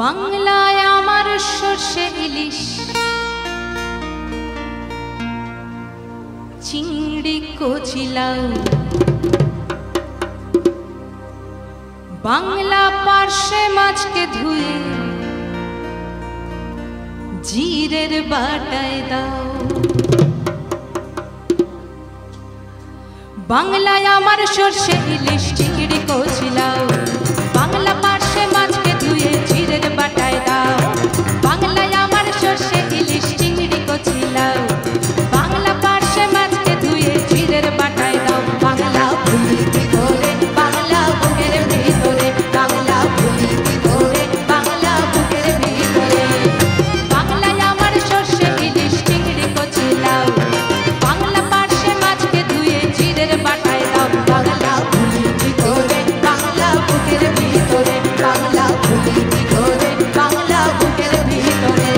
বাংলায় আমার সর্ষে ইলিশ চিংড়ি কচি লাউ বাংলা পার্শে মাছকে ধুয়ে জিরের বাটায় দাও। বাংলায় আমার সর্ষে ইলিশ চিংড়ি কচি লাউ বাংলা পার্শে মাছকে ধুয়ে জিরের বাটায় দাও। বাংলায় আমার সর্ষে ইলিশ চিংড়ি কচি লাউ বাংলা পার্শে মাছকে ধুয়ে জিরের বাটায় দাও। বাংলা ভুলি কি করে বাংলা বুকের ভিতরে বাংলা ভুলি কি করে বাংলা বুকের ভিতরে। বাংলায় আমার সর্ষে ইলিশ চিংড়ি কচি লাউ বাংলা পার্শে মাছকে ধুয়ে জিরের বাটায় দাও। বাংলা ভুলি কি করে বাংলা বুকের ভিতরে বাংলা ভুলি কি করে বাংলা বুকের ভিতরে।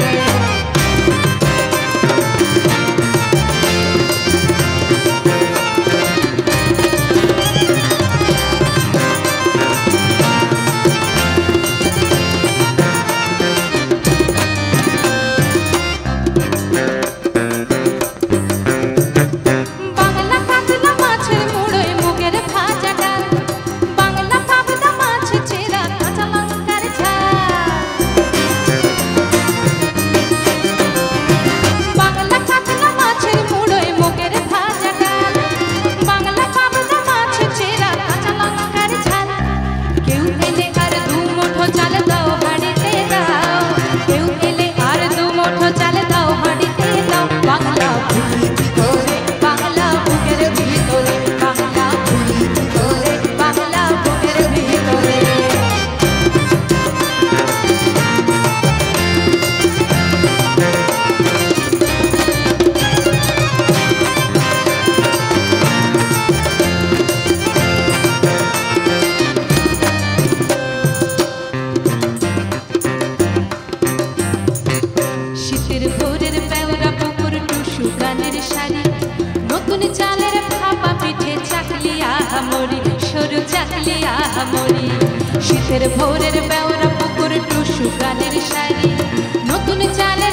বাংলা কাতলা মাছের মুড়োয় মুগের ভাজা ডাল বাংলা পাবদা মাছ চেরা কাঁচা লঙ্কার ঝাল। বাংলা কাতলা মাছের মুড়োয় মুগের ভাজা ডাল বাংলা পাবদা মাছ চেরা কাঁচা লঙ্কার ঝাল। কেউ এলে আর দু মুঠো চাল দাও হাঁড়িতে দাও কেউ এলে আর দু মুঠো চাল দাও হাঁড়িতে দাও। বাংলা ভুলি কি করে বাংলা বুকের ভিতরে বাংলা ভুলি কি করে বাংলা বুকের ভিতরে। শীতের ভোরের পেওরা পুকুর টুসু গানের শাড়ি নতুন চালের ভাপা পিঠে চাকলিয়া মরি সরু চাকলিয়া মরি। শীতের ভোরের পেওরা পুকুর টুসু গানের শাড়ি নতুন চালের